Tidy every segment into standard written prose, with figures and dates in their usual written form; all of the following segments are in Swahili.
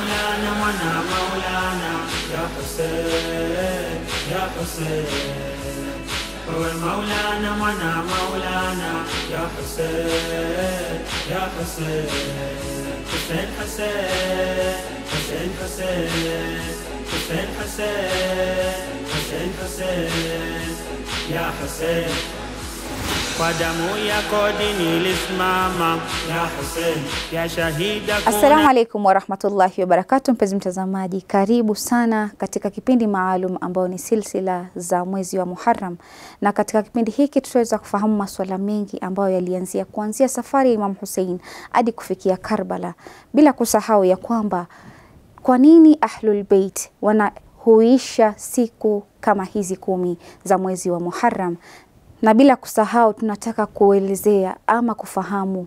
مولانا منا مولانا يا حسين يا حسين هو مولانا منا مولانا يا حسين يا حسين حسين حسين حسين حسين حسين حسين حسين حسين يا حسين Assalamu alaikum warahmatullahi wabarakatuh. Mpenzi mtazamaji, karibu sana katika kipindi maalum ambao ni silsila za mwezi wa Muharram, na katika kipindi hiki tutaweza kufahamu masuala mengi ambayo yalianzia kuanzia safari ya Imam Hussein hadi kufikia Karbala, bila kusahau ya kwamba kwa nini Ahlul Bait wanahuisha siku kama hizi 10 za mwezi wa Muharram. Na bila kusahau tunataka kuelezea ama kufahamu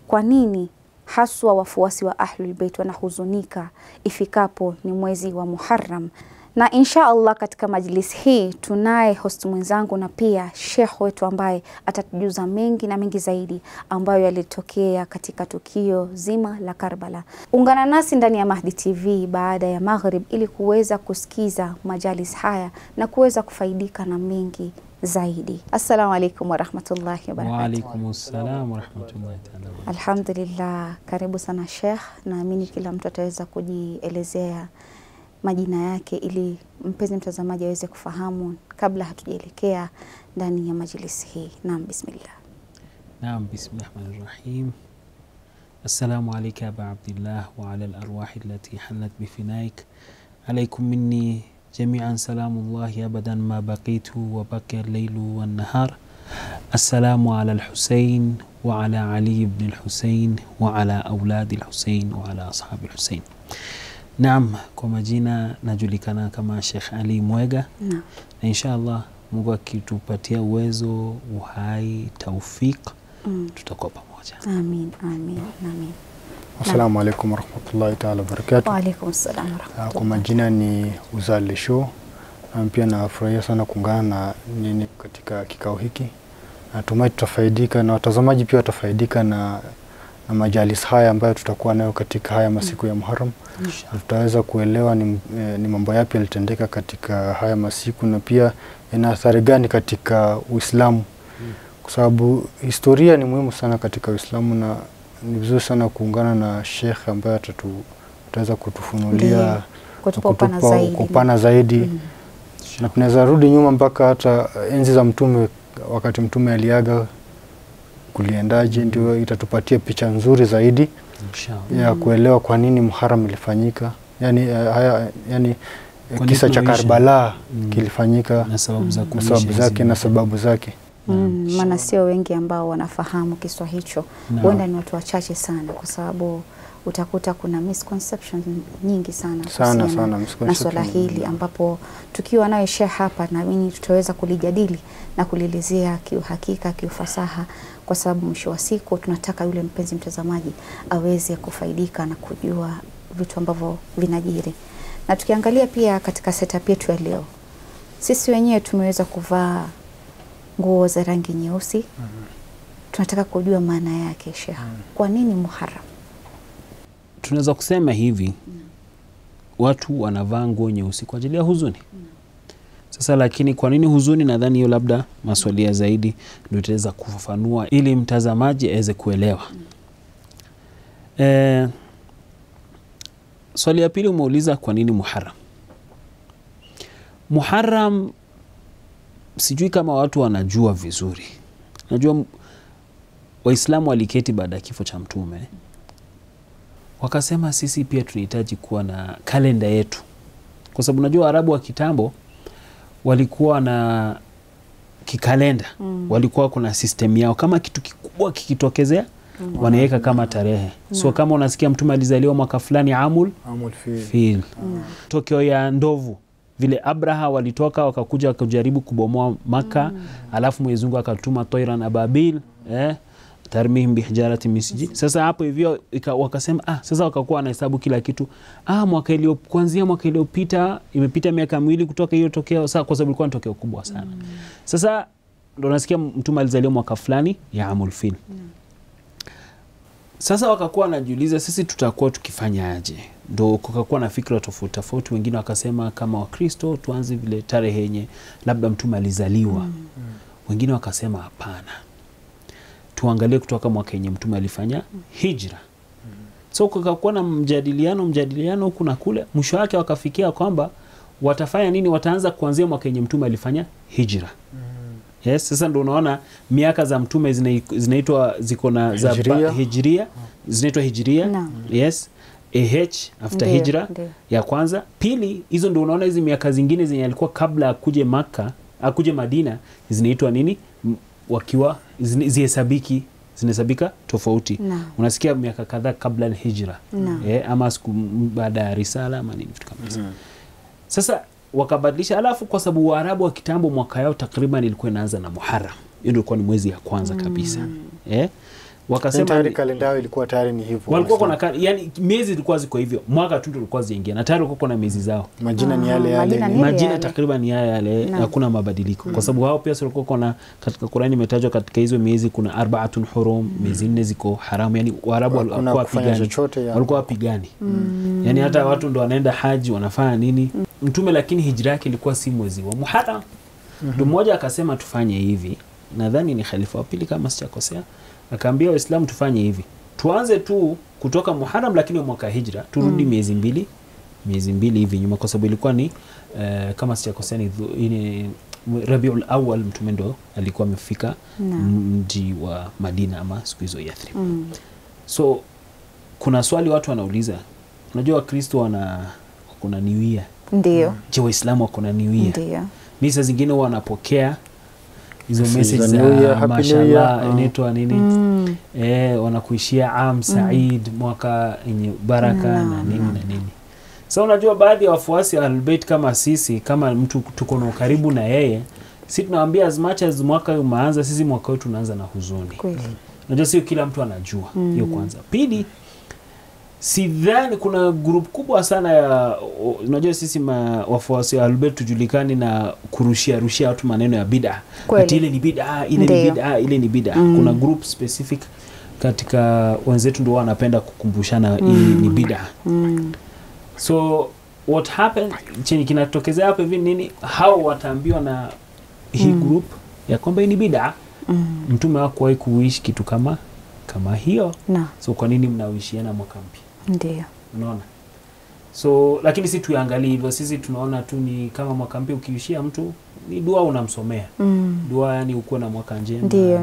kwa nini haswa wafuasi wa Ahlul Bait wanahuzunika ifikapo ni mwezi wa Muharram. Na insha Allah katika majlis hii tunaye host mwenzangu na pia sheikh wetu ambaye atatujuza mengi na mengi zaidi ambayo yalitokea katika tukio zima la Karbala. Ungana nasi ndani ya Mahdi TV baada ya Maghrib ili kuweza kusikiza majalis haya na kuweza kufaidika na mengi zaidi. Assalamu alaikum warahmatullahi wabarakatuh. Wa alaikum assalam warahmatullahi ta'ala. Alhamdulillah, karibu sana Sheikh. Naamini kila mtu ataweza kujielezea majina yake ili mpenzi mtazamaji aweze kufahamu kabla hatujaelekea ndani ya majlis hii. Naam, bismillah. Naam, bismillahirrahmanirrahim. Assalamu alayka aba Abdillah wa ala al-arwah allati halat bifinaik. Alaykum minni جميعا سلام الله أبدا ما بقيت وبقي الليل والنهار. السلام على الحسين وعلى علي بن الحسين وعلى أولاد الحسين وعلى أصحاب الحسين. نعم، كما جينا نجولكنا كما شيخ علي مويغا. نعم. إن شاء الله Mungu akitupatia uwezo, uhai, taufik, tutakuwa pamoja. Amin, amin, amin. Assalamu alaikum warahmatullahi ta'ala wabarakatuh. Wa alaikum assalam warahmatullahi. Kwa majina ni Uzali Show. Pia nafurahia sana kuungana na nini katika kikao hiki. Natumai tutafaidika na watazamaji pia watafaidika na majalis haya ambayo tutakuwa nayo katika haya masiku ya Muharram. Tutaweza kuelewa ni mambo yapi yalitendeka katika haya masiku na pia ina athari gani katika Uislamu. Kwa sababu historia ni muhimu sana katika Uislamu na ni vizuri sana kuungana na Sheikh ambaye ataweza kutufunulia kutupa upana zaidi. Na tunaweza rudi nyuma mpaka hata enzi za Mtume, wakati Mtume aliaga kuliendaje, ndio itatupatia picha nzuri zaidi ya kuelewa kwa nini Muharram ilifanyika. Yani kisa cha Karbala kilifanyika na sababu zake na sababu zake. Maana sio wengi ambao wanafahamu kiswa hicho. Huenda ni watu wachache sana, kwa sababu utakuta kuna misconceptions nyingi sana na swala hili, ambapo tukiwa nawe Sheikh hapa naamini tutaweza kulijadili na kulielezea kiuhakika, kiufasaha, kwa sababu mwisho wa siku tunataka yule mpenzi mtazamaji aweze kufaidika na kujua vitu ambavyo vinajiri. Na tukiangalia pia katika setup yetu ya leo, sisi wenyewe tumeweza kuvaa nguo za rangi nyeusi. Tunataka kujua maana yake Sheikh. Kwa nini Muharram? Tunaweza kusema hivi, watu wanavaa nguo nyeusi kwa ajili ya huzuni. Sasa lakini kwa nini huzuni? Nadhani hiyo labda maswali zaidi ndio tutaweza kufafanua ili mtazamaji aweze kuelewa. Swali ya pili umeuliza kwa nini Muharram. Muharram, sijui kama watu wanajua vizuri. Najua Waislamu waliketi baada ya kifo cha Mtume, wakasema sisi pia tunahitaji kuwa na kalenda yetu, kwa sababu najua Arabu wa kitambo walikuwa na kikalenda. Walikuwa kuna system yao, kama kitu kikubwa kikitokezea wanaweka kama tarehe. So kama unasikia Mtume alizaliwa mwaka fulani, amul fil. Tokeo ya ndovu, vile Abraha walitoka wakakuja wakajaribu kubomoa Maka, alafu Mwenyezi Mungu akatuma Tayran Ababil, tarmihim bihijaratin min sijil. Sasa hapo hivyo wakasema sasa wakakuwa wanahesabu kila kitu. Kuanzia mwaka iliyopita imepita miaka 2 kutoka hiyo tokeo, sasa kwa sababu ilikuwa ni tokeo kubwa sana. Sasa ndo nasikia Mtume alizaliwa mwaka fulani ya amul fil. Sasa wakakuwa wanajiuliza sisi tutakuwa tukifanya aje? Ndo kukakuwa na fikra tofauti tofauti. Wengine wakasema kama Wakristo tuanze vile tarehe yenye labda mtume alizaliwa. Wengine wakasema hapana, tuangalie kutoka mwaka yenye mtume alifanya hijra. So kukakuwa na mjadiliano huku na kule. Mwisho wake wakafikia kwamba watafanya nini, wataanza kuanzia mwaka yenye mtume alifanya hijra. Yes, sasa ndio unaona miaka za mtume zinaitwa ziko na za hijria, zinaitwa hijria. No. Yes, after hijra ya kwanza. Pili, hizo ndio unaona hizi miaka zingine zenye alikuwa kabla akuje Makka, akuje Madina, zinaitwa nini? Wakiwa zinahesabika tofauti. No. Unasikia miaka kadhaa kabla hijra. No. Ama siku baada ya risala ama nini vitu kama hizo. Sasa wakabadilisha, alafu kwa sababu Waarabu wa kitambo mwaka yao takriban ilikuwa inaanza na Muharram. Hiyo ndio ilikuwa ni mwezi ya kwanza kabisa. Wakasema tayari kalenda yao ilikuwa tayari ni hivyo. Walikuwa kuna yani miezi ilikuwa ziko hivyo. Mwaka tu ndio ilikuwa ziingia. Na tayari walikuwa na miezi zao. Majina ni yale yale. Majina takriban ni yale, hakuna mabadiliko. Kwa sababu hao pia walikuwa kuna katika Qur'ani imetajwa katika hizo miezi kuna 4 hurum, miezi 4 ziko haramu. Yani Waarabu walikuwa wapigani. Walikuwa wapigani. Yani hata watu ndio wanaenda haji wanafanya nini? Mtume lakini hijra yake ilikuwa si mwezi wa Muharram. Ndio mmoja akasema tufanye hivi. Nadhani ni khalifa wa pili kama sijakosea. Akaambia Waislamu tufanye hivi. Tuanze tu kutoka Muharram lakini mwaka hijra turudi miezi mbili hivi nyuma, kwa sababu ilikuwa ni kama sijakosea ni Rabiul Awwal mtume ndo alikuwa amefika mji wa Madina ama siku hizo Yathrib. So kuna swali watu wanauliza. Unajua Wakristo kuna New Year. Ndio. Je, Waislamu wako na New Year? Ndio. Misa zingine wanapokea hizo message za mashallah inaitwa nini? Wanakuishia am Said, mwaka yenye baraka na nini. Sasa unajua baadhi ya wafuasi wa Ahlul Bait kama sisi, kama mtu tuko na karibu na yeye, sisi tunawaambia as much as mwaka umeanza, sisi mwaka wetu tunaanza na huzuni. Unajua sio kila mtu anajua. Hiyo kwanza. Pili, sidhani kuna group kubwa sana ya unajua sisi wafuasi wa Ahlul Bait tujulikani na kurushia watu maneno ya bid'a. Ati ile ni bid'a, ile ni bid'a. Kuna group specific katika wenzetu ndio wanapenda kukumbushana hii ni bid'a. So what happened chenye kinatokezea hapo hivi nini? Hao wataambiwa na hii group ya kwamba hii ni bid'a. Mtume hakuwahi kuishi kitu kama hiyo. So kwa nini mnawishiana mwaka mpya? Ndio. Unaona? So lakini sisi tuangalie hivyo, sisi tunaona tu ni kama mwaka mpya ukiishia mtu ni dua unamsomea. Dua yani uko na mwaka njema. Ndio.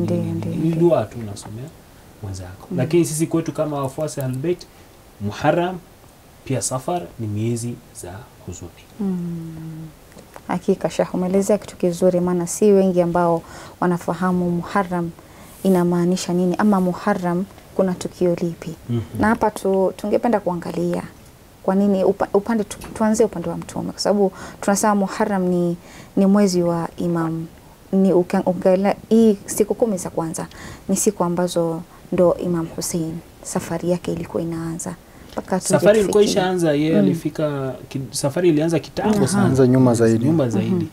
Ni dua tu unasomea mwenzako. Lakini sisi kwetu kama wafuasi wa Ahlul Bait, Muharram pia Safar ni miezi za huzuni. Hakika Sheikh umeelezea kitu kizuri, maana si wengi ambao wanafahamu Muharram inamaanisha nini ama Muharram kuna tukio lipi. Na hapa tungependa kuangalia kwa nini tuanze upande wa mtume, kwa sababu tunasema Muharram ni mwezi wa Imam. Ni ukiangalia hii siku 10 za kwanza ni siku ambazo ndo Imam Hussein safari yake ilikuwa inaanza. Safari ilikuwa ishaanza, yeye alifika safari ilianza kitambo sana, nyuma zaidi.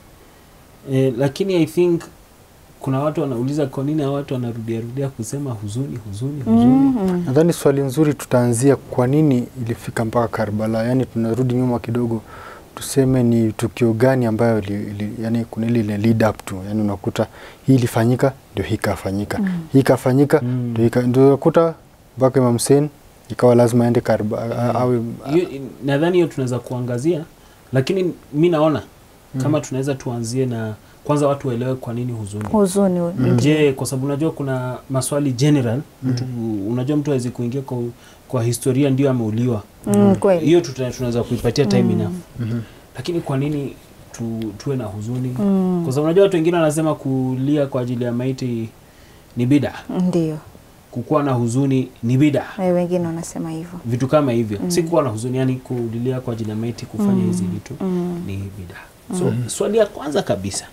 Lakini I think kuna watu wanauliza kwa nini watu wanarudia kusema huzuni. Nadhani swali nzuri tutaanzia kwa nini ilifika mpaka Karbala. Yani tunarudi nyuma kidogo tuseme ni tukio gani ambayo yani kuna ile lead up to, yani unakuta hii ilifanyika ndio hii kafanyika. Hii kafanyika ndio unakuta mpaka Imam Hussein ikawa lazima aende Karbala au nadhani hiyo tunaweza kuangazia, lakini mimi naona kama tunaweza tuanzie na kwanza watu waelewe kwa nini huzuni. Je, kwa sababu unajua kuna maswali general, unajua mtu hawezi kuingia kwa historia ndio ameuliwa. Hiyo tunaweza kuipatia time enough. Lakini kwa nini tuwe na huzuni? Kwa sababu unajua watu wengine wanasema kulia kwa ajili ya maiti ni bid'a. Ndio. Kukuwa na huzuni ni bid'a. Wengine wanasema hivyo. Vitu kama hivyo. Si kuwa na huzuni, yani kulia kwa ajili ya maiti, kufanya hizi vitu ni bid'a. So swali ya kwanza kabisa,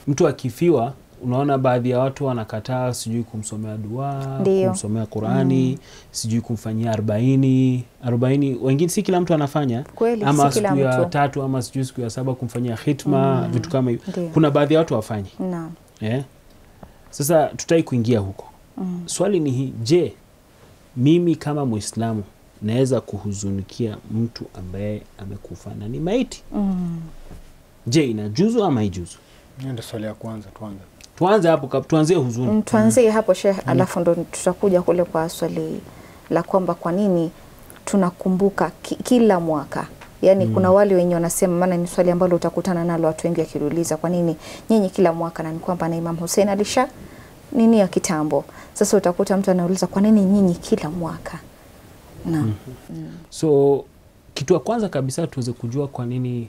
mtu akifiwa, unaona baadhi ya watu wanakataa sijui kumsomea dua, kumsomea Qur'ani, sijui kumfanyia 40, wengine si kila mtu anafanya. Ama siku ya 3 ama sijui siku ya 7 kumfanyia khitma, vitu kama hivyo. Kuna baadhi ya watu wafanyi. Sasa tutai kuingia huko. Swali ni hii, je, mimi kama Muislamu naweza kuhuzunikia mtu ambaye amekufa na ni maiti. Je, inajuzu ama haijuzu? Ndio swali ya kwanza Tuanze hapo, tuanzie huzuni. Tuanzie hapo Sheikh, alafu ndo tutakuja kule kwa swali la kwamba kwa nini tunakumbuka kila mwaka. Yaani kuna wale wenye wanasema, maana ni swali ambalo utakutana nalo watu wengi wakiuliza, kwa nini nyinyi kila mwaka, na ni kwamba na Imam Hussein alisha nini ya kitambo. Sasa utakuta mtu anauliza kwa nini nyinyi kila mwaka? So kitu ya kwanza kabisa tuweze kujua kwa nini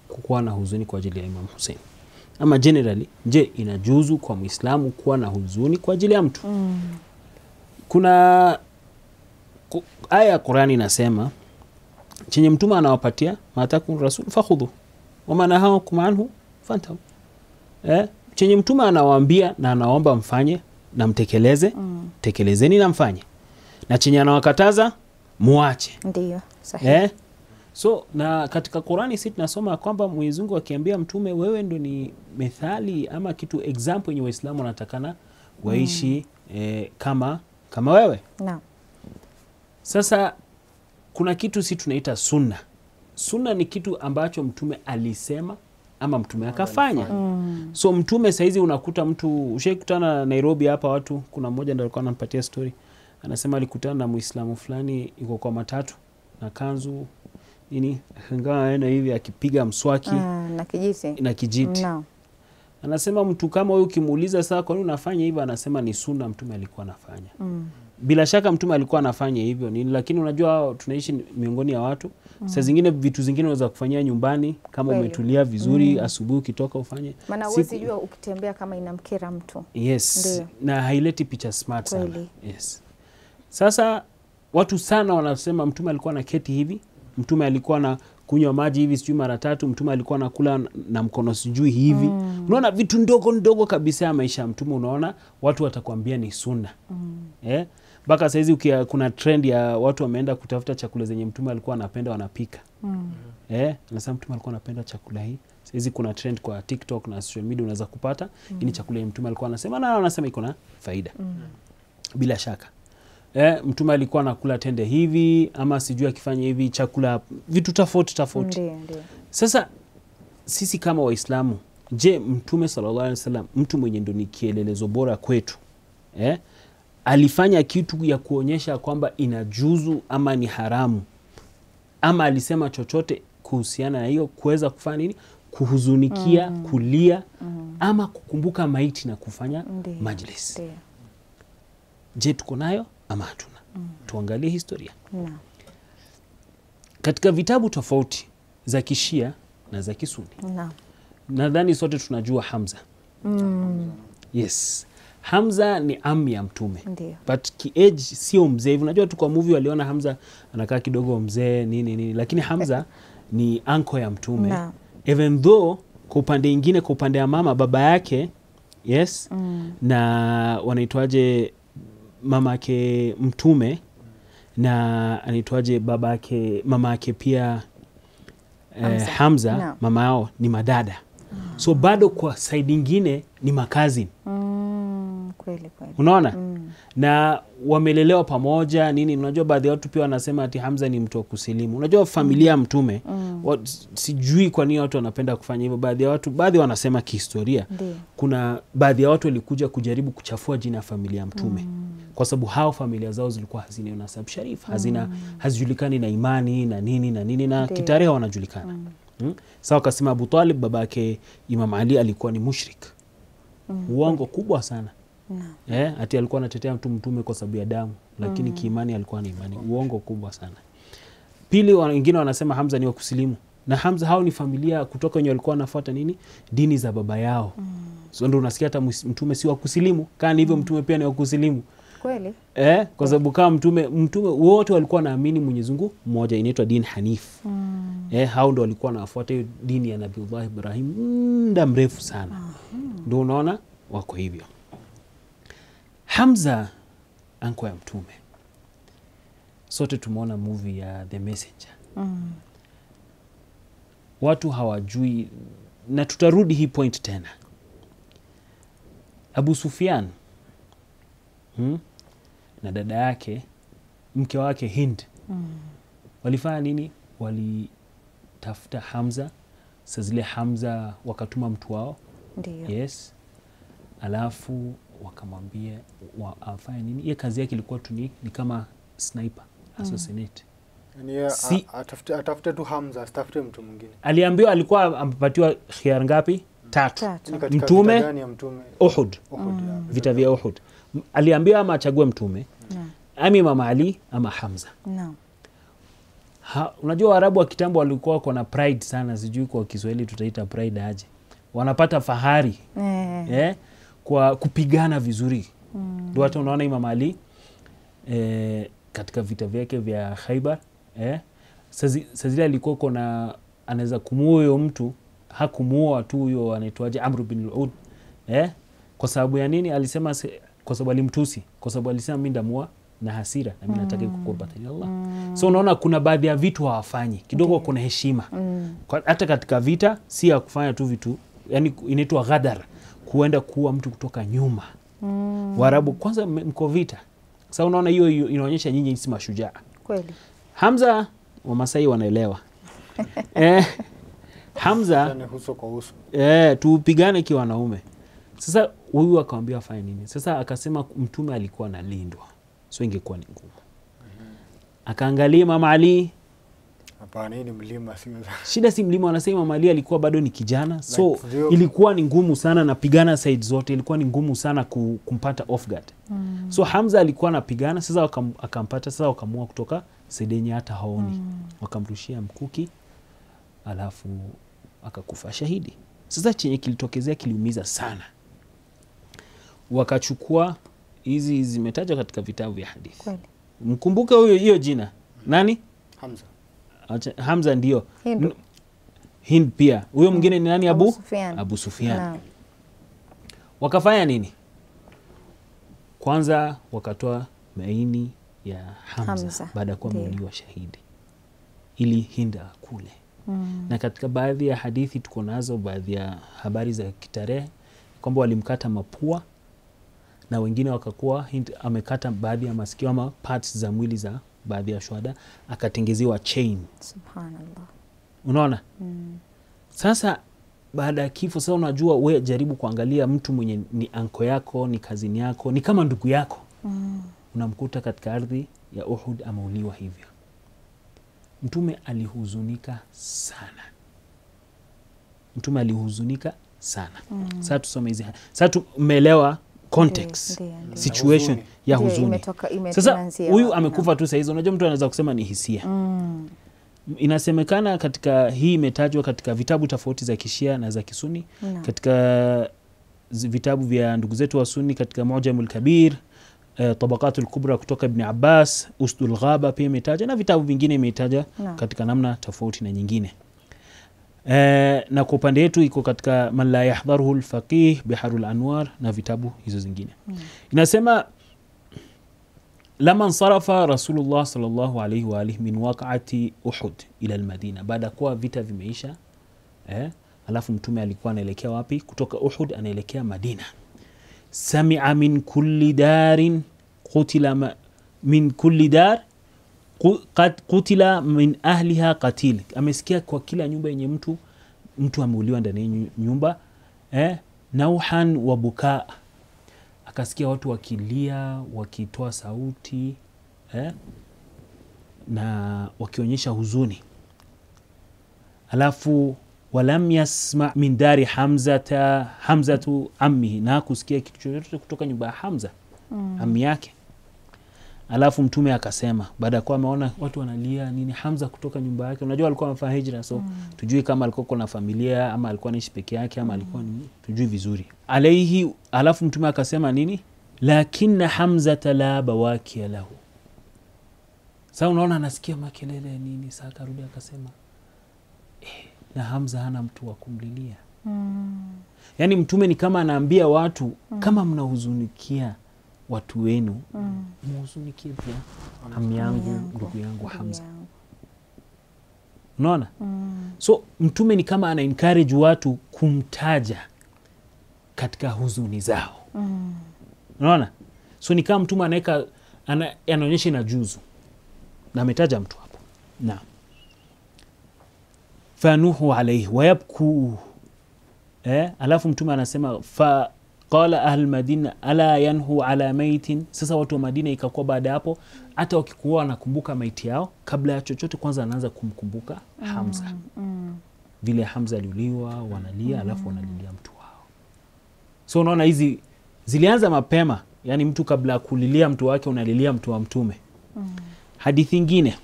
kukuwa na huzuni kwa ajili ya Imam Hussein. Ama generally, je, inajuzu kwa Muislamu kuwa na huzuni kwa ajili ya mtu? Kuna aya ya Qur'ani inasema, chenye mtume anawapatia, matakum rasul fakhudhu wa manahakum anhu fantahu. Chenye mtume anawaambia na anaomba mfanye na mtekeleze, tekelezeni na mfanye. Na chenye anawakataza muache. Ndio, sahihi. So na katika Qur'ani sisi tunasoma kwamba Mwenyezi Mungu akiambia mtume, wewe ndo ni methali ama kitu example yenye Waislamu wanatakana waishi kama wewe. Naam. Sasa kuna kitu sisi tunaita sunna. Sunna ni kitu ambacho mtume alisema ama mtume akafanya. So mtume saizi unakuta mtu, ushaikutana Nairobi hapa watu, kuna mmoja ndio alikuwa ananipatia story. Anasema alikutana na Muislamu fulani yuko kwa matatu na kanzu nini, ngawa na hivi akipiga mswaki na kijiti. No. Anasema mtu kama huyu kimuuliza saa kwa nini unafanya hivyo, anasema ni sunna mtume alikuwa anafanya. Bila shaka mtume alikuwa anafanya hivyo nini, lakini unajua tunaishi miongoni ya watu. Saa zingine vitu zingine unaweza kufanyia nyumbani kama umetulia vizuri, asubuhi ukitoka ufanye. Maana huwezi jua ukitembea kama inamkera mtu. Yes. Ndiyo. Na haileti picha smart sana. Kweli. Yes. Sasa watu sana wanasema mtume alikuwa na keti hivi, mtume alikuwa na kunywa maji hivi sijui mara 3, mtume alikuwa nakula na mkono sijui hivi. Unaona vitu ndogo kabisa ya maisha ya mtume, unaona watu watakwambia ni sunna. Baka saizi kuna trend ya watu wameenda kutafuta chakula zenye mtume alikuwa anapenda wanapika. Nasema mtume alikuwa anapenda chakula hii. Saizi kuna trend kwa TikTok na social media unaweza kupata ini chakula yenye mtume alikuwa anasema na anasema iko na faida. Bila shaka. Mtume alikuwa anakula tende hivi ama sijui akifanya hivi chakula vitu tofauti. Ndiyo. Sasa sisi kama Waislamu, je, mtume sallallahu alaihi wasallam mtu mwenye ndo ni kielelezo bora kwetu, alifanya kitu ya kuonyesha kwamba inajuzu ama ni haramu, ama alisema chochote kuhusiana na hiyo kuweza kufanya nini, kuhuzunikia, kulia ama kukumbuka maiti na kufanya majlis? Je, tuko nayo ama hatuna? Tuangalie historia. Katika vitabu tofauti za Kishia na za Kisuni. Nadhani sote tunajua Hamza. Yes. Hamza ni ammi ya mtume. Ndiyo. But ki-age sio mzee. Unajua tu kwa movie waliona Hamza anakaa kidogo mzee nini, lakini Hamza ni anko ya mtume. Even though kwa upande mwingine, kwa upande ya mama, baba yake, yes, na wanaitwaje mama yake mtume, na anaitwaje baba yake, mama yake pia Hamza, mama yao ni madada. So bado kwa side nyingine ni makazi. Kweli. Unaona? Na wamelelewa pamoja nini. Unajua baadhi ya watu pia wanasema ati Hamza ni mtu wa kusilimu. Unajua familia mtume, sijui kwa nini watu wanapenda kufanya hivyo. Baadhi wanasema kihistoria. Kuna baadhi ya watu walikuja kujaribu kuchafua jina ya familia mtume. Kwa sababu hao familia zao zilikuwa hazina nasab sharif, hazijulikani na imani na nini na kitarehe wanajulikana. Sawa, kasema Abu Talib babake Imam Ali alikuwa ni mushrik. Uongo kubwa sana. Ati alikuwa anatetea mtume kwa sababu ya damu, lakini kiimani alikuwa na imani. Uongo kubwa sana. Pili, wengine wanasema Hamza ni wa kusilimu. Na Hamza hao ni familia kutoka wenye walikuwa wanafuata nini? Dini za baba yao. So ndio unasikia hata mtume si wa kusilimu. Kani hivyo mtume pia ni wa kusilimu. Kweli? Kwa sababu kama mtume wote walikuwa naamini Mwenyezi Mungu mmoja, inaitwa dini Hanif. Hao ndio walikuwa wanafuata hiyo dini ya Nabii Ibrahim muda mrefu sana. Ndio unaona wako hivyo. Hamza anko ya mtume. Sote tumeona movie ya The Messenger. Watu hawajui, na tutarudi hii point tena. Abu Sufyan na dada yake mke wake Hind. Walifanya nini? Walitafuta Hamza. Sasa zile Hamza wakatuma mtu wao. Ndio. Yes. Alafu wakamwambia afanye nini? Yeye kazi yake ilikuwa tu ni kama sniper, assassinate. Yani atafute tu Hamza, atafute mtu mwingine. Aliambiwa, alikuwa ampatiwa khiar ngapi? 3. Mtume Uhud. Vita vya Uhud. Aliambiwa ama achague mtume. Ama Imam Ali ama Hamza. Unajua Waarabu wa kitambo walikuwa kuna pride sana, sijui kwa Kiswahili tutaita pride aje. Wanapata fahari kwa kupigana vizuri. Ndio hata unaona Imam Ali katika vita vyake vya Khaibar, sasa zile alikuwa kuna anaweza kumuua huyo mtu, hakumuua tu huyo anaitwaje Amr bin al-Ud, kwa sababu ya nini? Alisema kwa sababu alimtusi, kwa sababu alisema mimi ndamua na hasira na mimi nataka kukurbata ila Allah. So unaona kuna baadhi ya vitu hawafanyi kidogo, kuna heshima. Hata katika vita si ya kufanya tu vitu, yani inaitwa ghadar, kuenda kuua mtu kutoka nyuma. Waarabu kwanza mko vita. Sasa unaona hiyo inaonyesha nyinyi si mashujaa. Kweli. Hamza wa Masai wanaelewa. Hamza uso kwa uso. Tupigane kiwa wanaume. Sasa huyu akamwambia afanye nini? Sasa akasema mtume alikuwa analindwa, so ingekuwa ni ngumu. Akaangalia Imam Ali. Hapana, hii ni mlima, si shida si mlima, wanasema Imam Ali alikuwa bado ni kijana, so ilikuwa ni ngumu sana, napigana side zote, ilikuwa ni ngumu sana kumpata off guard. So Hamza alikuwa anapigana, sasa akampata, sasa wakamua kutoka sedenye hata haoni. Wakamrushia mkuki, alafu akakufa shahidi. Sasa chenye kilitokezea kiliumiza sana. Wakachukua hizi zimetajwa katika vitabu vya hadithi. Kweli. Mkumbuke hiyo jina. Nani? Hamza. Hamza ndio. Hind pia. Huyo mwingine ni nani? Abu Sufyan. Wakafanya nini? Kwanza wakatoa maini ya Hamza baada ya kuwa ameuliwa shahidi, ili Hind akule. Na katika baadhi ya hadithi tuko nazo, baadhi ya habari za kitarehe kwamba walimkata mapua, na wengine wakakuwa Hind amekata baadhi ya masikio ama parts za mwili za baadhi ya shuhada, akatengezewa chain. Subhanallah. Unaona? Sasa baada ya kifo, sasa unajua wewe jaribu kuangalia mtu mwenye ni anko yako, ni kazini yako, ni kama ndugu yako. Unamkuta katika ardhi ya Uhud ameuliwa hivyo. Mtume alihuzunika sana. Sasa tusome hizi. Sasa tumeelewa context, situation ya huzuni. Sasa huyu amekufa tu saizi, unajua mtu anaweza kusema ni hisia. Inasemekana katika hii imetajwa katika vitabu tofauti za Kishia na za Kisuni. Katika vitabu vya ndugu zetu wa Sunni, katika Mu'jamul Kabir, Tabaqatul Kubra kutoka Ibn Abbas, Usdul Ghaba pia imetaja, na vitabu vingine imetaja katika namna tofauti na nyingine. Na kwa upande wetu iko katika Man la yahdharuhu al-faqih Biharul Anwar na vitabu hizo zingine. Inasema lama sarafa Rasulullah sallallahu alayhi wa alihi min waqa'ati Uhud ila al-Madina, baada kuwa vita vimeisha, alafu mtume alikuwa anaelekea wapi? Kutoka Uhud anaelekea Madina. Sami'a min kulli darin qutila min kulli dar qutila min ahliha qatil. Amesikia kwa kila nyumba yenye mtu ameuliwa ndani ya nyumba, nauhan wa bukaa. Akasikia watu wakilia, wakitoa sauti, na wakionyesha huzuni. Alafu walam yasma min dari Hamzatu ammihi, na kusikia kitu chochote kutoka nyumba ya Hamza, ammi yake. Alafu mtume akasema baada ya kuwa ameona watu wanalia nini, Hamza kutoka nyumba yake. Unajua alikuwa amefanya hijra, so tujui kama alikuwa na familia ama alikuwa anaishi peke yake ama alikuwa ni tujui vizuri. Alayhi, alafu mtume akasema nini? Lakinna Hamza la bawaki lahu. Sasa unaona anasikia makelele nini, sasa karudi akasema na Hamza hana mtu wa kumlilia. Yani mtume ni kama anaambia watu, kama mnahuzunikia watu wenu, muhuzunikie pia ammi yangu, ndugu yangu Hamza. Unaona? So mtume ni kama ana encourage watu kumtaja katika huzuni zao. Unaona? So ni kama mtume anaonyesha ina juzu. na ametaja mtu hapo. Naam. Fanuhu alayhi wa yabku, alafu mtume anasema fa qala ahl Madina ala yanhu ala maitin. Sasa watu wa Madina ikakuwa baada hapo hata wakikuwa wanakumbuka maiti yao, kabla ya chochote kwanza anaanza kumkumbuka Hamza. Vile Hamza aliuliwa wanalia, alafu wanalilia mtu wao. So unaona hizi zilianza mapema, yani mtu kabla kulilia mtu wake unalilia mtu wa mtume. Hadithi nyingine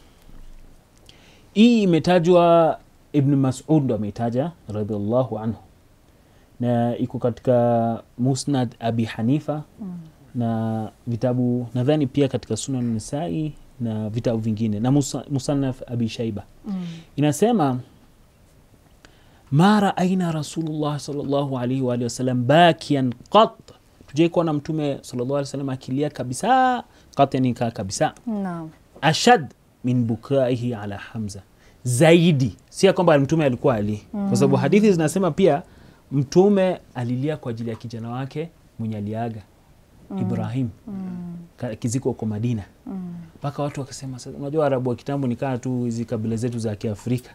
hii imetajwa, Ibn Mas'ud ndo ameitaja radhiallahu anhu, na iko katika Musnad Abi Hanifa na vitabu nadhani pia katika Sunan Nisai na vitabu vingine na Musannaf Abi Shaiba. Inasema mara aina Rasulullah sallallahu alaihi wa alihi wasallam bakian qat, tujai kuona mtume sallallahu alaihi wasallam akilia kabisa, qat yani kabisa. Naam. Ashad min bukaihi ala Hamza, zaidi si kwamba mtume alikuwa ali, kwa sababu hadithi zinasema pia mtume alilia kwa ajili ya kijana wake mwenye aliaga Ibrahim kiziko huko Madina. Mpaka watu wakasema, unajua Arabu wa kitambo ni kana tu hizi kabila zetu za Kiafrika,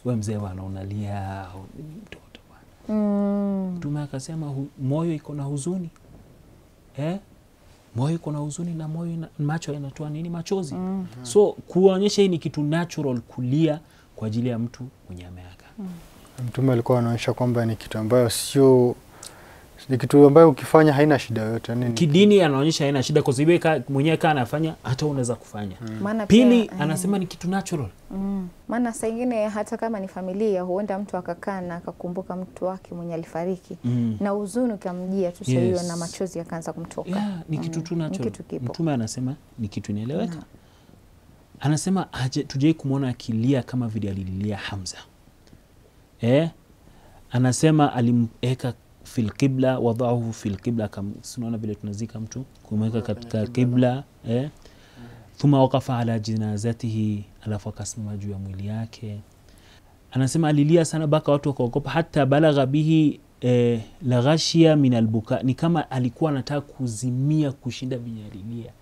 wewe mzee bwana unalia mtoto bwana. Mtume akasema moyo iko na huzuni, moyo iko na huzuni, na moyo macho yanatoa nini? Machozi. So kuonyesha hii ni kitu natural kulia kwa ajili ya mtu mwenye ameaga. Mtume alikuwa anaonyesha kwamba ni kitu ambayo sio, ni kitu ambayo ukifanya haina shida yoyote. Kidini anaonyesha haina shida kwa sababu mwenyewe kana anafanya, hata unaweza kufanya. Pili anasema ni kitu natural. Maana saa nyingine hata kama ni familia, huenda mtu akakaa na akakumbuka mtu wake mwenye alifariki, na huzuni ukamjia tu hiyo, na machozi yakaanza kumtoka. Ni kitu tu natural. Mtume anasema ni kitu inaeleweka. Anasema tujai kumwona akilia kama vile alililia Hamza. Anasema alimweka fil qibla, wadhahu fil qibla, kama tunaona vile tunazika mtu, kumweka katika qibla. Thumma waqafa ala jinazatihi, alafu akasimama juu ya mwili yake. Anasema alilia sana baka watu wakaogopa, hata balagha bihi la ghashia min albuka, ni kama alikuwa anataka kuzimia kushinda vile alilia.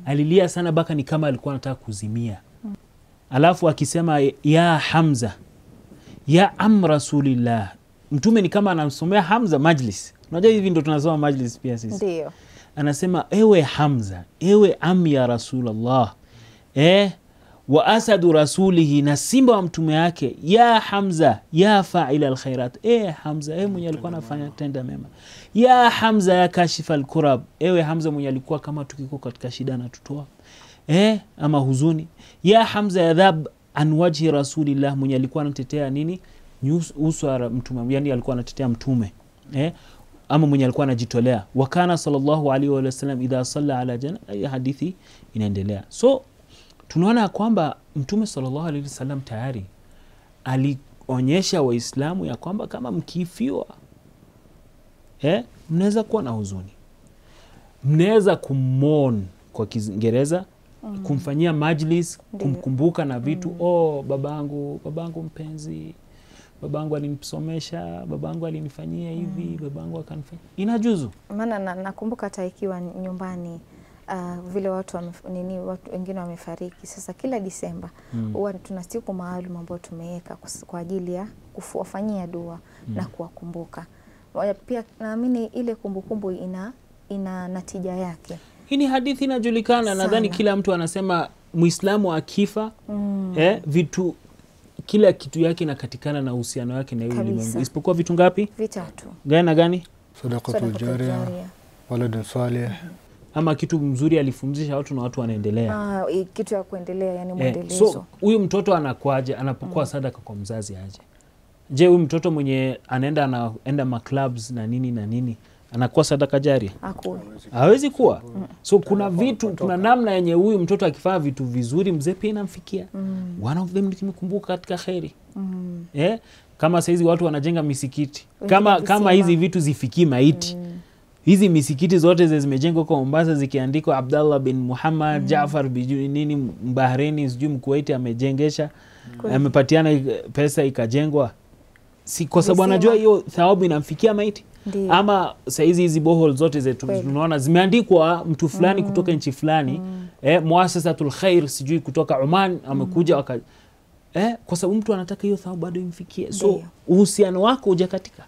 Alilia sana baka ni kama alikuwa anataka kuzimia. Alafu akisema ya Hamza ya am Rasulillah, mtume ni kama anamsomea Hamza majlis. Unajua hivi ndo tunasoma majlis pia sisi. Ndio. Anasema ewe Hamza, ewe am ya Rasulullah, wa asadu rasulihi, na simba wa mtume yake, ya Hamza ya fa'ila alkhairat, Hamza mwenye alikuwa anafanya tenda mema, ya Hamza ya kashifa alkurab, ewe Hamza mwenye alikuwa kama tukiko katika shida na tutoa ama huzuni, ya Hamza ya dhab an wajhi Rasulillah, mwenye alikuwa anatetea nini? Uso wa mtume, yani alikuwa anatetea mtume, ama mwenye alikuwa anajitolea. Wakana sallallahu alaihi wa sallam idha salla ala janaza, hadithi inaendelea. So tunaona kwamba mtume sallallahu alaihi wa sallam tayari alionyesha Waislamu ya kwamba kama mkifiwa, mnaweza kuwa na huzuni, mnaweza kummourn kwa Kiingereza, kumfanyia majlis, kumkumbuka na vitu. Babangu mpenzi, babangu alinisomesha, babangu alinifanyia hivi, babangu akanifanyia. Inajuzu. Maana nakumbuka hata ikiwa nyumbani vile watu wengine wamefariki. Sasa kila Disemba huwa tuna siku maalum ambayo tumeweka kwa ajili ya kuwafanyia dua na kuwakumbuka. Pia naamini ile kumbukumbu ina natija yake. Hii ni hadithi inajulikana, nadhani kila mtu anasema Muislamu akifa vitu, kila kitu yake inakatikana na uhusiano wake na yule Mungu, isipokuwa vitu ngapi? Vitatu. Gani na gani? Sadaqatul jariya, waladun salih, ama kitu mzuri alifundisha watu na watu wanaendelea. Kitu ya kuendelea, yani mwendelezo. So huyu mtoto anakuaje anapokuwa sadaka kwa mzazi aje? Je, huyu mtoto mwenye anaenda maclubs na nini anakuwa sadaka jari? Hawezi kuwa. So kuna vitu, kuna namna yenye huyu mtoto akifanya vitu vizuri mzee pia inamfikia. One of them nikumbuka katika khairi. Kama saizi watu wanajenga misikiti. Kama hizi vitu zifikii maiti. Hizi misikiti zote zimejengwa kwa Mombasa zikiandikwa Abdallah bin Muhammad Jaafar nini Bahraini sijui Kuwait amejengesha, amepatiana pesa ikajengwa. Si kwa sababu anajua hiyo thawabu inamfikia maiti. Ndiyo. Ama saizi hizi bohol zote zetu tunaona zimeandikwa mtu fulani kutoka nchi fulani, Muassasatul Khair sijui kutoka Oman amekuja waka kwa sababu mtu anataka hiyo thawabu bado imfikie. So uhusiano wako hujakatika.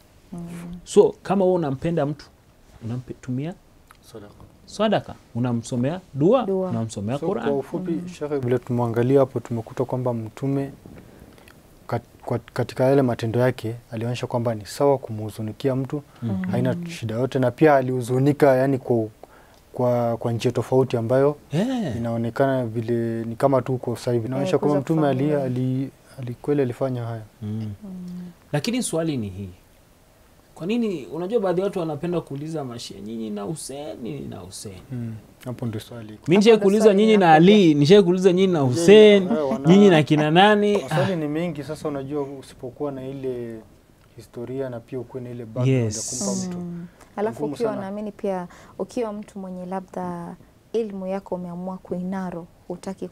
So kama wewe unampenda mtu, unamtumia sadaka, unamsomea dua, unamsomea Qur'an. Kwa ufupi Sheikh, vile tumwangalia hapo tumekuta kwamba Mtume katika yale matendo yake alionyesha kwamba ni sawa kumhuzunikia mtu, haina shida yote, na pia alihuzunika yani kwa njia tofauti ambayo inaonekana vile ni kama tu kwa sasa hivi. Inaonyesha kwamba Mtume alikweli alifanya haya. Lakini swali ni hii. Kwa nini unajua baadhi ya watu wanapenda kuuliza mashia nyinyi na Hussein na Hussein? Hapo ndio swali. Mimi nishaye kuuliza nyinyi na Ali, nishaye kuuliza nyinyi na Hussein, nyinyi na kina nani? Swali ni mengi. Sasa unajua usipokuwa na ile historia na pia ukuwe na ile background ya kumpa mtu. Alafu ukiwa naamini pia ukiwa mtu mwenye labda ilmu yako umeamua kuinaro, hutaki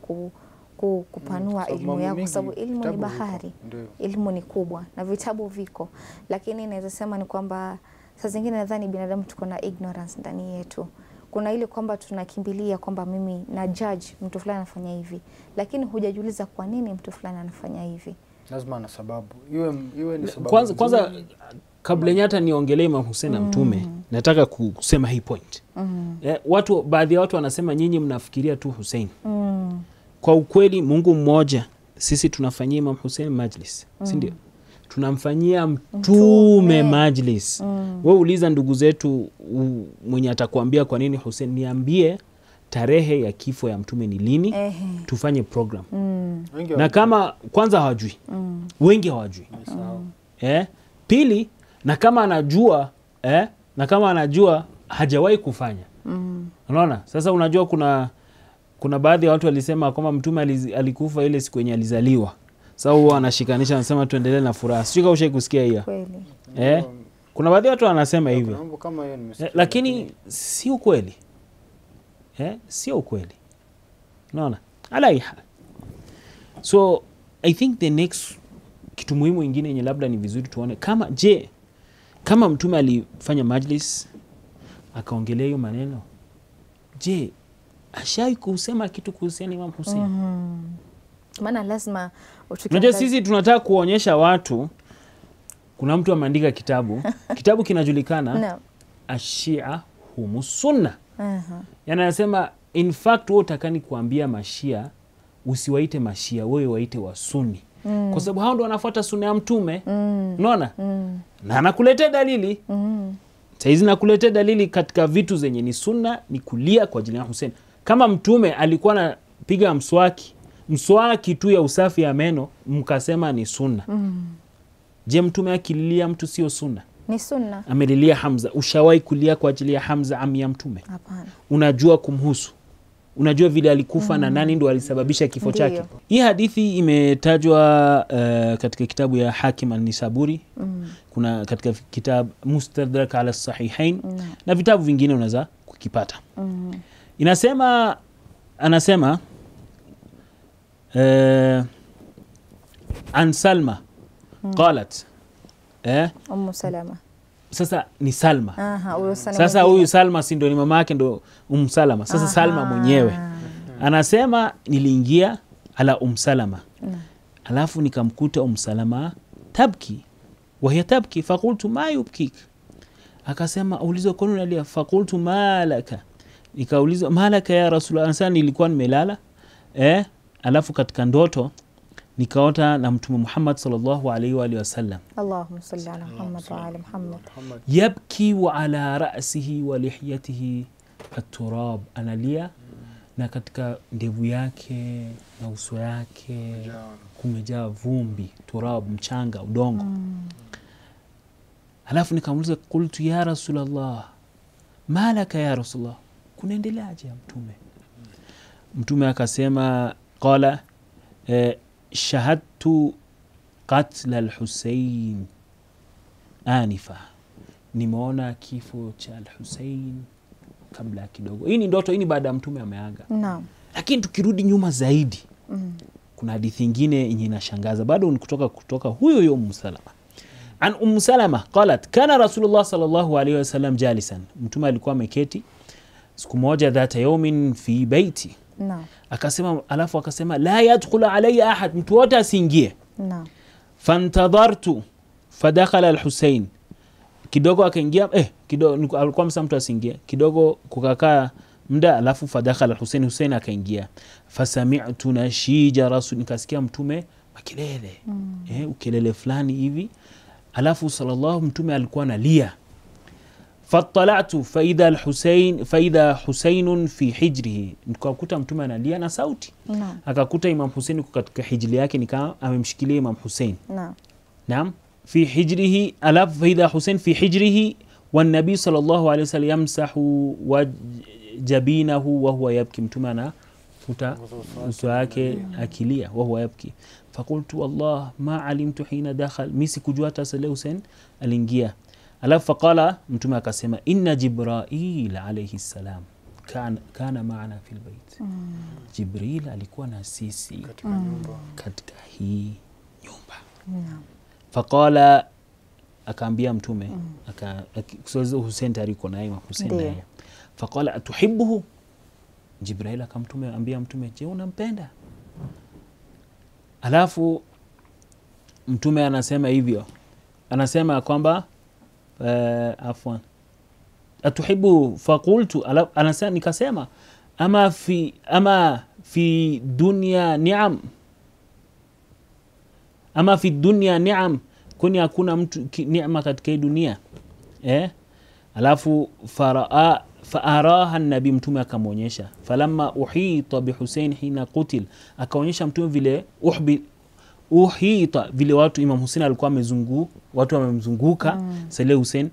kupanua ilmu yako, kwa sababu ilmu ni bahari, ilmu ni kubwa na vitabu viko, lakini naweza sema ni kwamba saa zingine nadhani binadamu tuko na ignorance ndani yetu. Kuna ile kwamba tunakimbilia kwamba mimi na judge mtu fulani anafanya hivi, lakini hujajiuliza kwa nini mtu fulani anafanya hivi. Lazima na sababu. Iwe ni sababu. Kwanza kabla nyata niongelee Imam Hussein na Mtume, nataka kusema hii point. Baadhi ya watu wanasema nyinyi mnafikiria tu Hussein. Kwa ukweli Mungu mmoja, sisi tunafanyia Imam Hussein majlis, si ndio? Tunamfanyia Mtume majlis. Wewe uliza ndugu zetu mwenye atakwambia kwa nini Hussein, niambie tarehe ya kifo ya Mtume ni lini, tufanye program. Na kama kwanza hawajui, wengi hawajui. Pili, na kama anajua hajawahi kufanya. Unaona? Sasa unajua kuna baadhi ya watu walisema kwamba Mtume alikufa ile siku yenye alizaliwa. Sasa huwa anashikanisha, anasema tuendelee na furaha. Sijui kama ushawahi kusikia hiyo. Kweli. Kuna baadhi ya watu wanasema hivyo. Kama hiyo nimesikia. Lakini si ukweli. Sio ukweli. Unaona? Alaiha. So I think the next kitu muhimu ingine yenye labda ni vizuri tuone kama Mtume alifanya majlis akaongelea hiyo maneno, je, ashai kusema kitu kuhusiana Imam Hussein? Maana lazima unajua sisi tunataka kuonyesha watu kuna mtu ameandika kitabu kinajulikana Ashia humus sunna. Yaani anasema in fact wewe utakani kuambia mashia usiwaite mashia, wewe waite wa sunni. Kwa sababu hao ndio wanafuata sunna ya Mtume. Unaona? Na anakuletea dalili. Saizi nakuletea dalili katika vitu zenye ni sunna ni kulia kwa ajili ya Hussein. Kama Mtume alikuwa anapiga mswaki tu ya usafi ya meno, mkasema ni sunna. Je, Mtume akililia mtu sio sunna? Ni sunna. Amelilia Hamza. Ushawahi kulia kwa ajili ya Hamza ami ya Mtume? Hapana. Unajua kumhusu? Unajua vile alikufa na nani ndo alisababisha kifo chake? Hii hadithi imetajwa katika kitabu ya Hakim al-Nisaburi. Kuna katika kitabu Mustadrak ala Sahihain na vitabu vingine unaweza kukipata. Anasema an Salma qalat Salama. Sasa ni Salma. Sasa huyu Salma si ndo ni mama yake ndo Salama. Sasa Salma mwenyewe anasema niliingia ala Salama. Alafu nikamkuta Salama tabki wa hiya tabki faqultu ma yubkik. Akasema ulizo kwa nini alia? Faqultu malaka. Nikauliza malaka ya Rasulullah, anasema nilikuwa nimelala alafu katika ndoto nikaota na Mtume Muhammad sallallahu alaihi wa alihi wasallam. Allahumma salli ala Muhammad wa ali Muhammad. Yabki wa ala ra'sihi wa lihiyatihi at-turab, analia na katika ndevu yake na uso yake kumejaa vumbi, turab, mchanga, udongo. Alafu nikamuuliza qultu ya Rasulullah malaka ya Rasulullah, kunaendeleaje ya Mtume? Mtume akasema qala shahadtu qatl al-Husayn anifa, nimeona kifo cha al-Husayn kabla kidogo. Hii ni ndoto, hii ni baada ya Mtume ameaga. Naam. Lakini tukirudi nyuma zaidi kuna hadithi nyingine yenye inashangaza bado ni kutoka huyo Salama. عن سلمة قالت كان رسول الله صلى الله عليه وسلم جالسا mtume alikuwa ameketi siku moja dhata yawmin fi baiti akasema alafu akasema la yadkhulu alayya ahad mtu wote asiingie fantadhartu fadakhala al-Husayn kidogo akaingia kidogo alikuwa msa mtu asiingie kidogo kukakaa muda alafu fadakhala al-Husayn Husayn akaingia fasami'tu nashija rasul nikasikia mtume makelele ukelele fulani hivi alafu sallallahu mtume alikuwa analia fattala'tu faidha Husayn fi hijrihi nikakuta mtume analia na sauti akakuta Imam Hussein katika hijri yake nikaa amemshikilia Imam Hussein naam fi hijrihi alafu faidha Hussein fi hijrihi wan nabii sallallahu alayhi wasallam yamsahu wajabinahu wa huwa yabki mtume anafuta uso wake akilia wa huwa yabki fakultu wallah ma alimtu hina dakhal misi kujua hata sala Hussein aliingia alafu faqala mtume akasema inna Jibril alayhi salam kana maana fil bait Jibril alikuwa na sisi katika hii nyumba faqala akaambia mtume akasoza Hussein tariko naye Hussein naye faqala atuhibbuhu Jibril akamwambia mtume je unampenda alafu mtume anasema hivyo anasema kwamba afwan atuhibbu faqultu anasema nikasema ama fi dunya ni'am kwani hakuna mtu neema katika dunia alafu faaraha nabii mtume akamonyesha falamma uhita bi Hussein hina qutil akaonyesha mtume vile uhita vile watu Imam Hussein alikuwa watu wamemzunguka sale Hussein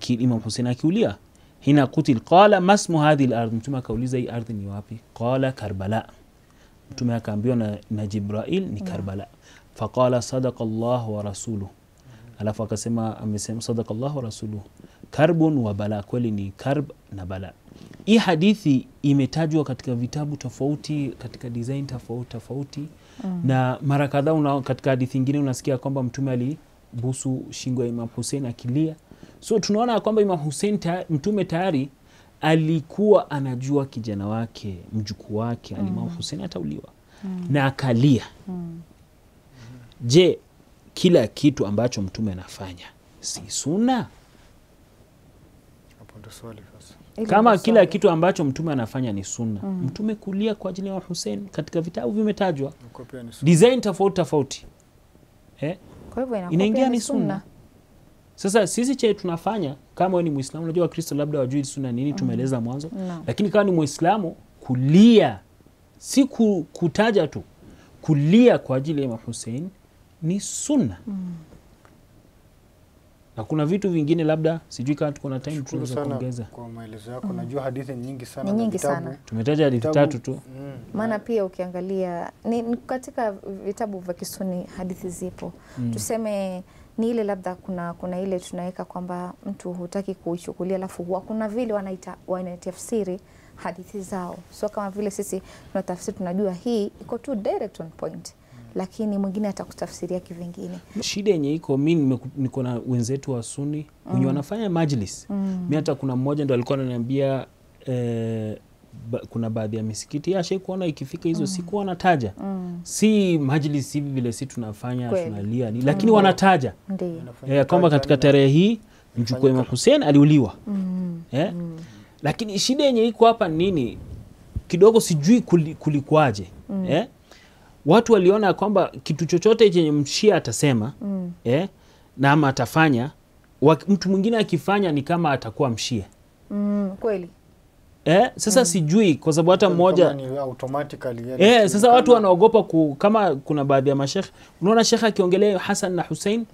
Imam Hussein akiulia hina qutil qala masmu hadhihi al-ardh mtume akauliza hii ardhi ni wapi qala Karbala mtume akaambiwa na Jibril ni Karbala faqala sadaqa Allah wa rasuluhu alafu akasema amesema sadaqa Allah wa rasuluhu karbun wa bala kweli ni karb na bala hii hadithi imetajwa katika vitabu tofauti katika design tofauti na mara kadhaa katika hadithi nyingine unasikia kwamba mtume alibusu shingo ya Imam Hussein akilia so tunaona kwamba Imam Hussein mtume tayari alikuwa anajua kijana wake mjukuu wake Imam Hussein atauliwa na akalia je kila kitu ambacho mtume anafanya si sunna kama kila kitu ambacho mtume anafanya ni sunna mtume kulia kwa ajili ya Hussein katika vitabu vimetajwa design tofauti kwa hivyo inaingia ni sunna sasa sisi tunafanya kama wewe ni Muislamu unajua Kristo labda wajui sunna nini tumeeleza mwanzo lakini kama ni Muislamu kulia si kutaja tu kulia kwa ajili ya Hussein ni sunna na kuna vitu vingine labda sijui kama tuko na time tunaweza kuongeza kwa maelezo yako najua hadithi nyingi sana na vitabu tumetaja hadithi 3 tu maana pia ukiangalia ni katika vitabu vya Kisuni hadithi zipo tuseme ni ile labda kuna ile tunaweka kwamba mtu hutaki kuichukulia alafu kuna vile wanatafsiri hadithi zao so kama vile sisi tunatafsiri tunajua hii iko tu direct on point lakini mwingine atakutafsiria kivingine shida yenye iko mimi niko na wenzetu wa Sunni wenye wanafanya majlis mimi hata kuna mmoja ndo alikuwa ananiambia kuna baadhi ya misikiti yashe kuona ikifika hizo siku wanataja si majlis hivi vile si tunafanya tunalia lakini wanataja kwamba katika tarehe hii mjukuu Imam Hussein aliuliwa lakini shida yenye iko hapa nini kidogo sijui kulikwaje watu waliona kwamba kitu chochote chenye mshia atasema na ama atafanya mtu mwingine akifanya ni kama atakuwa mshia kweli sasa sijui kwa sababu hata mmoja automatically sasa watu wanaogopa kama kuna baadhi ya mashekhe unaona shekhe akiongelea Hassan na Hussein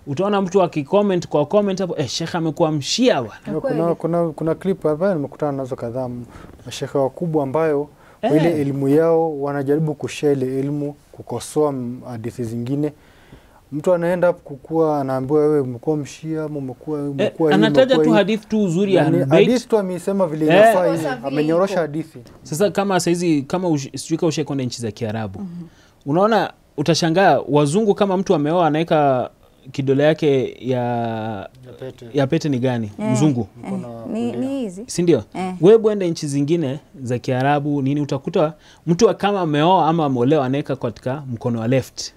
utaona mtu akicomment kwa comment hapo shekhe amekuwa mshia bwana kuna clip hapa nimekutana nazo kadhaa mashekhe wakubwa ambayo ile elimu yao wanajaribu kushare ile elimu kukosoa hadithi zingine mtu anaenda kukua anaambiwa wewe umekuwa mshia umekuwa anataja tu hadithi tu uzuri ya Ahlul Bait hadithi tu amesema vile inafaa amenyorosha hadithi sasa kama saizi kama sijui ushakwenda nchi za Kiarabu unaona utashangaa wazungu kama mtu ameoa anaweka kidole yake ya pete ni gani? Mzungu. Ni hizi. Si ndio? Wewe bwende nchi zingine za Kiarabu nini utakuta mtu kama ameoa ama ameolewa anaweka katika mkono wa left.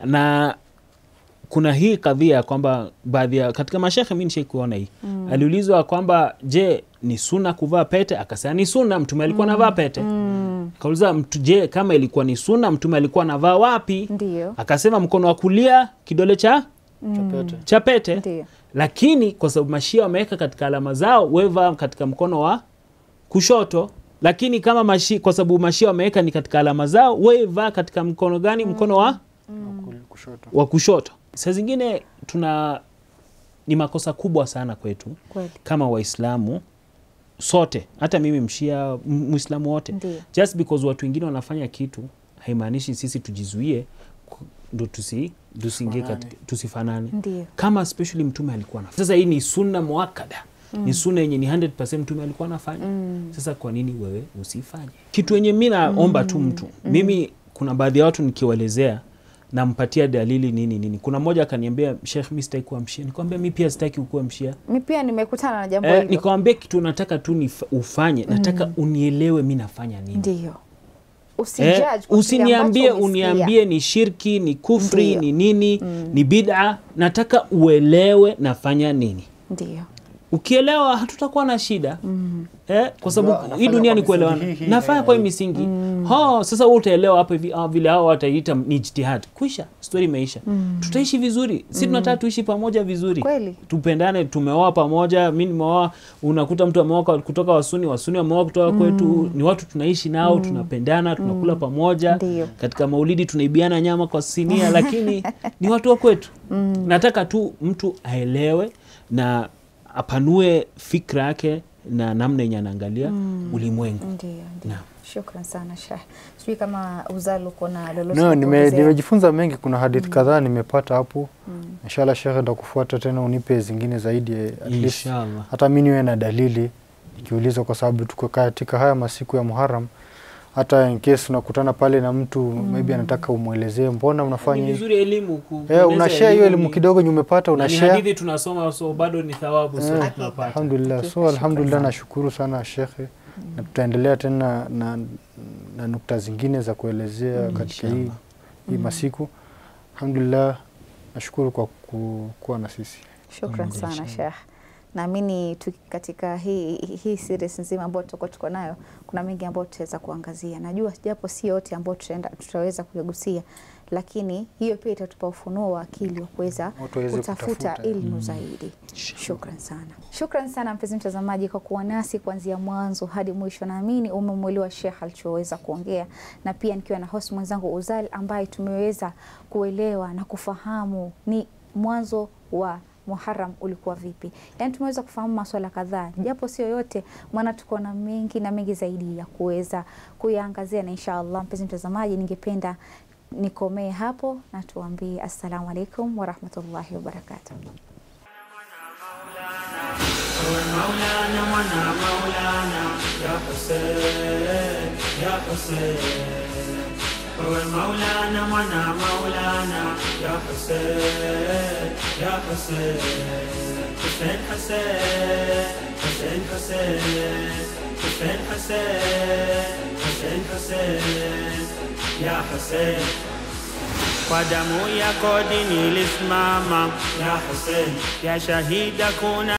Na kuna hii kadhia kwamba baadhi ya katika mashehe mimi nishaikuona hii. Aliulizwa kwamba je, ni sunna kuvaa pete? Akasema ni sunna, mtume alikuwa anavaa pete. Akauliza mtu, je, kama ilikuwa ni sunna mtume alikuwa anavaa wapi? Ndio. Akasema mkono wa kulia, kidole cha pete. Ndio. Lakini kwa sababu mashia wameweka katika alama zao, wewe katika mkono wa kushoto. Lakini kama kwa sababu mashia wameweka ni katika alama zao, wewe katika mkono gani? Mkono wa kushoto. Saa zingine ni makosa kubwa sana kwetu kama Waislamu sote, hata mimi mshia, Muislamu wote. Just because watu wengine wanafanya kitu haimaanishi sisi tujizuie ndo tusifanane. Kama especially mtume alikuwa anafanya. Sasa hii ni sunna muakkada. Ni sunna yenye ni 100% mtume alikuwa anafanya. Sasa kwa nini wewe usifanye? Kitu yenye mimi naomba tu mtu. Mimi kuna baadhi ya watu nikiwaelezea nampatia dalili nini. Kuna mmoja akaniambia, Sheikh, mimi sitaki kuwa mshia. Nikamwambia mimi pia sitaki kuwa mshia. Mimi pia nimekutana na jambo hilo. Nikamwambia kitu nataka tu ufanye. Nataka unielewe mimi nafanya nini. Ndio. Uniambie ni shirki, ni kufri, ni nini, ni bid'a. Nataka uelewe nafanya nini. Ndio. Ukielewa hatutakuwa na shida. Kwa sababu hii dunia ni kuelewana. Nafanya kwa misingi. Sasa wewe utaelewa hapo hivi vile hao wataita ni ijtihad. Kwisha, story imeisha. Tutaishi vizuri. Sisi tunataka tuishi pamoja vizuri. Tupendane, tumeoa pamoja, mimi nimeoa, unakuta mtu ameoa kutoka Wasuni wameoa kutoka kwetu, ni watu tunaishi nao, tunapendana, tunakula pamoja. Katika maulidi tunaibiana nyama kwa sinia, lakini ni watu wa kwetu. Nataka tu mtu aelewe na apanue fikra yake na namna yenye anaangalia ulimwengu. Ndio. Shukran sana Sheikh. Sijui kama Uzal uko na lolote. Nimejifunza mengi, kuna hadithi kadhaa nimepata hapo. Inshallah Sheikh ndakufuata tena unipe zingine zaidi at least. Inshallah. Hata mimi niwe na dalili nikiulizwa, kwa sababu tuko katika haya masiku ya Muharram. Hata in case unakutana pale na mtu maybe anataka umuelezee mbona unafanya hivi. Ni vizuri elimu unashare hiyo elimu kidogo umepata, unashare. Hadithi tunasoma, so bado ni thawabu sana tunapata. Alhamdulillah. So alhamdulillah, nashukuru sana Sheikh. Na tutaendelea tena na nukta zingine za kuelezea katika hii masiku. Alhamdulillah, nashukuru kwa kuwa na sisi. Shukran sana Sheikh. Naamini katika hii series nzima ambayo tuko nayo, kuna mengi ambayo tutaweza kuangazia. Najua japo si yote ambayo tutaweza kuyagusia, lakini hiyo pia itatupa ufunuo wa akili wa kuweza kutafuta elimu zaidi. Shukran sana. Shukran sana mpenzi mtazamaji kwa kuwa nasi kuanzia mwanzo hadi mwisho. Naamini umemwelewa Sheikh alichoweza kuongea, na pia nikiwa na host mwenzangu Uzal ambaye tumeweza kuelewa na kufahamu ni mwanzo wa Muharram ulikuwa vipi. Yaani tumeweza kufahamu masuala kadhaa, japo sio yote, maana tuko na mengi zaidi ya kuweza kuyaangazia. Na inshallah mpenzi mtazamaji, ningependa nikomee hapo na tuambie assalamu alaikum wa rahmatullahi wa barakatuh. هو مولانا منا مولانا يا حسين يا حسين حسين حسين حسين حسين حسين حسين حسين يا حسين قدموا يا قدني لسماما يا حسين يا شهيد كون